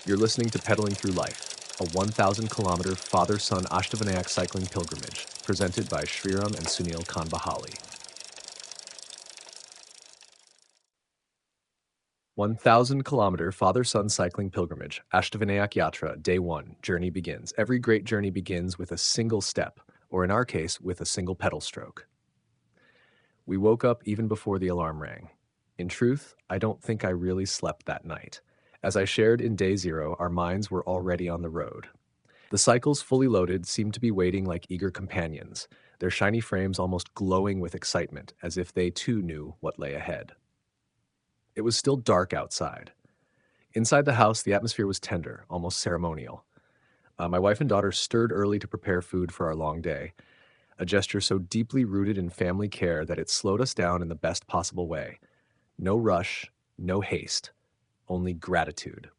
You're listening to Pedaling Through Life, a 1,000-kilometer father-son Ashtavinayak cycling pilgrimage presented by Sriram and Sunilkhandbahale. 1,000-kilometer father-son cycling pilgrimage, Ashtavinayak Yatra, Day 1, journey begins. Every great journey begins with a single step, or in our case, with a single pedal stroke. We woke up even before the alarm rang. In truth, I don't think I really slept that night. As I shared in Day 0, our minds were already on the road. The cycles, fully loaded, seemed to be waiting like eager companions, their shiny frames almost glowing with excitement, as if they too knew what lay ahead. It was still dark outside. Inside the house, the atmosphere was tender, almost ceremonial. My wife and daughter stirred early to prepare food for our long day, a gesture so deeply rooted in family care that it slowed us down in the best possible way. No rush, no haste, only gratitude.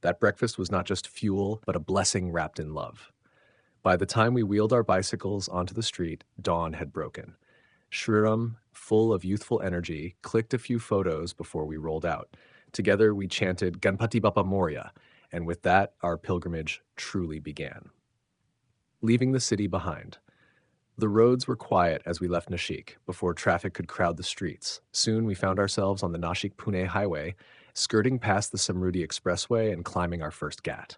That breakfast was not just fuel, but a blessing wrapped in love. By the time we wheeled our bicycles onto the street, dawn had broken. Sriram, full of youthful energy, clicked a few photos before we rolled out. Together, we chanted Ganpati Bappa Moria, and with that, our pilgrimage truly began. Leaving the city behind. The roads were quiet as we left Nashik, before traffic could crowd the streets. Soon we found ourselves on the Nashik-Pune highway, skirting past the Samruddhi Expressway and climbing our first ghat.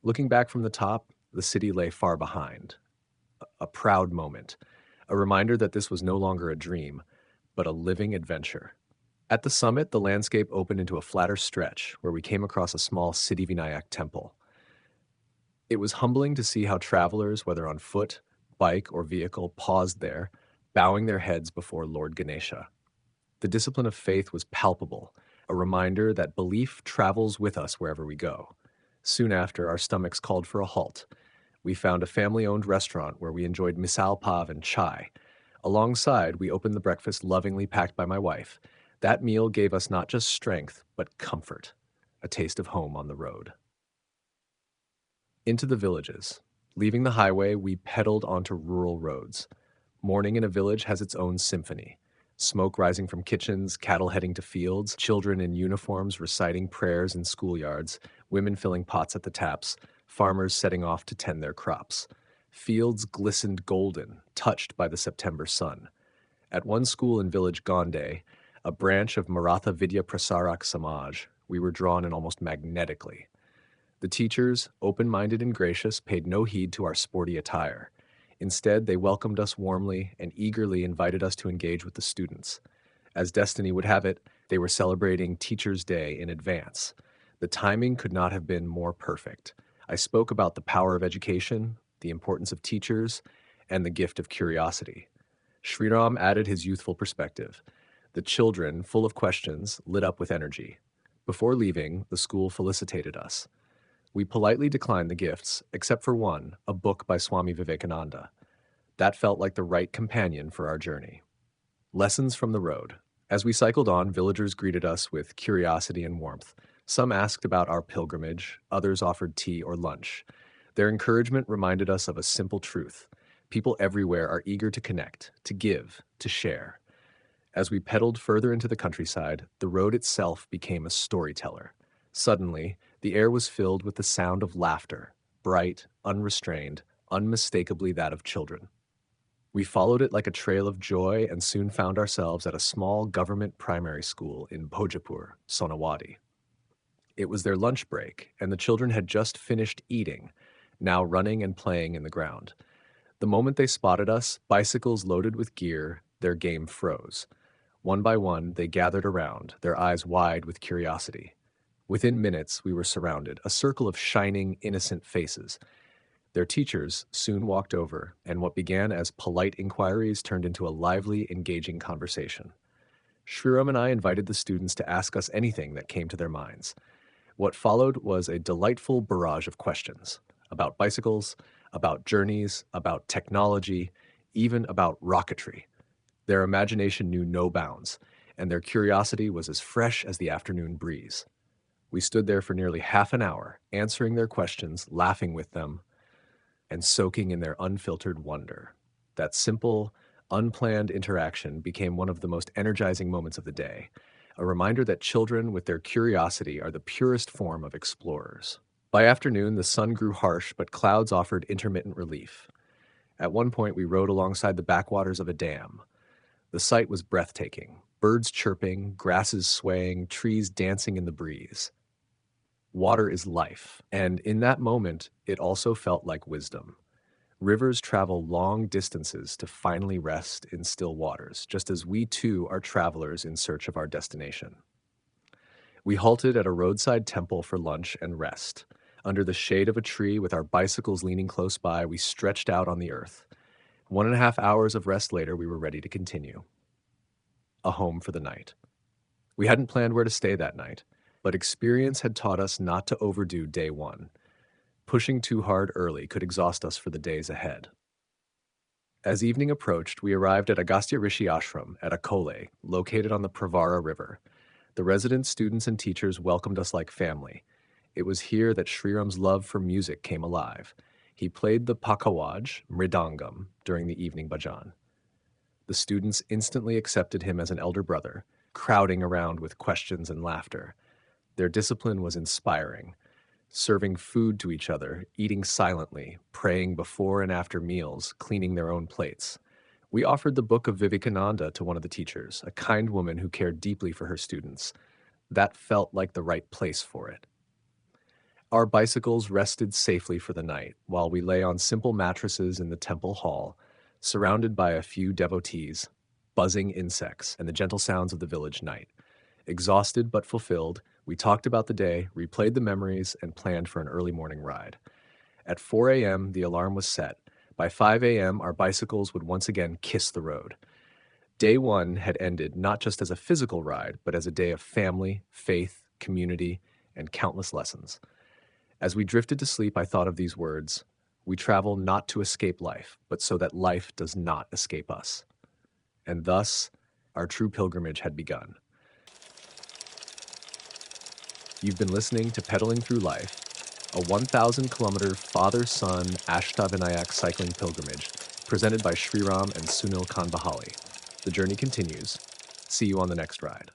Looking back from the top, the city lay far behind. A proud moment, a reminder that this was no longer a dream, but a living adventure. At the summit, the landscape opened into a flatter stretch, where we came across a small Siddhivinayak temple. It was humbling to see how travelers, whether on foot, bike, or vehicle, paused there, bowing their heads before Lord Ganesha. The discipline of faith was palpable, a reminder that belief travels with us wherever we go. Soon after, our stomachs called for a halt. We found a family-owned restaurant where we enjoyed misal pav and chai. Alongside, we opened the breakfast lovingly packed by my wife. That meal gave us not just strength, but comfort, a taste of home on the road. Into the villages. Leaving the highway, we pedaled onto rural roads. Morning in a village has its own symphony. Smoke rising from kitchens, cattle heading to fields, children in uniforms reciting prayers in schoolyards, women filling pots at the taps, farmers setting off to tend their crops. Fields glistened golden, touched by the September sun. At one school in village Gonde, a branch of Maratha Vidya Prasarak Samaj, we were drawn in almost magnetically. The teachers, open-minded and gracious, paid no heed to our sporty attire. Instead, they welcomed us warmly and eagerly invited us to engage with the students. As destiny would have it, they were celebrating Teachers' Day in advance. The timing could not have been more perfect. I spoke about the power of education, the importance of teachers, and the gift of curiosity. Sriram added his youthful perspective. The children, full of questions, lit up with energy. Before leaving, the school felicitated us. We politely declined the gifts, except for one, a book by Swami Vivekananda. That felt like the right companion for our journey. Lessons from the road. As we cycled on, villagers greeted us with curiosity and warmth. Some asked about our pilgrimage, others offered tea or lunch. Their encouragement reminded us of a simple truth. People everywhere are eager to connect, to give, to share. As we pedaled further into the countryside, the road itself became a storyteller. Suddenly, the air was filled with the sound of laughter, bright, unrestrained, unmistakably that of children. We followed it like a trail of joy and soon found ourselves at a small government primary school in Bhojapur, Sonawadi. It was their lunch break, and the children had just finished eating, now running and playing in the ground. The moment they spotted us, bicycles loaded with gear, their game froze. One by one, they gathered around, their eyes wide with curiosity. Within minutes, we were surrounded, a circle of shining, innocent faces. Their teachers soon walked over, and what began as polite inquiries turned into a lively, engaging conversation. Sriram and I invited the students to ask us anything that came to their minds. What followed was a delightful barrage of questions about bicycles, about journeys, about technology, even about rocketry. Their imagination knew no bounds, and their curiosity was as fresh as the afternoon breeze. We stood there for nearly half an hour, answering their questions, laughing with them, and soaking in their unfiltered wonder. That simple, unplanned interaction became one of the most energizing moments of the day. a reminder that children with their curiosity are the purest form of explorers. By afternoon, the sun grew harsh, but clouds offered intermittent relief. At one point, we rode alongside the backwaters of a dam. The sight was breathtaking. Birds chirping, grasses swaying, trees dancing in the breeze. Water is life, and in that moment, it also felt like wisdom. Rivers travel long distances to finally rest in still waters, just as we too are travelers in search of our destination. We halted at a roadside temple for lunch and rest. Under the shade of a tree with our bicycles leaning close by, we stretched out on the earth. 1.5 hours of rest later, we were ready to continue. A home for the night. We hadn't planned where to stay that night, but experience had taught us not to overdo day one. Pushing too hard early could exhaust us for the days ahead. As evening approached, we arrived at Agastya Rishi Ashram at Akole, located on the Pravara River. The residents, students, and teachers welcomed us like family. It was here that Sriram's love for music came alive. He played the pakawaj, mridangam, during the evening bhajan. The students instantly accepted him as an elder brother, crowding around with questions and laughter. Their discipline was inspiring. Serving food to each other, eating silently, praying before and after meals, cleaning their own plates. We offered the book of Vivekananda to one of the teachers, a kind woman who cared deeply for her students. That felt like the right place for it. Our bicycles rested safely for the night, while we lay on simple mattresses in the temple hall, surrounded by a few devotees, buzzing insects, and the gentle sounds of the village night. Exhausted but fulfilled, we talked about the day, replayed the memories, and planned for an early morning ride. At 4 a.m., the alarm was set. By 5 a.m., our bicycles would once again kiss the road. Day one had ended not just as a physical ride, but as a day of family, faith, community, and countless lessons. As we drifted to sleep, I thought of these words: we travel not to escape life, but so that life does not escape us. And thus, our true pilgrimage had begun. You've been listening to Pedaling Through Life, a 1,000-kilometer father-son Ashtavinayak cycling pilgrimage presented by Sriram and Sunilkhandbahale. The journey continues. See you on the next ride.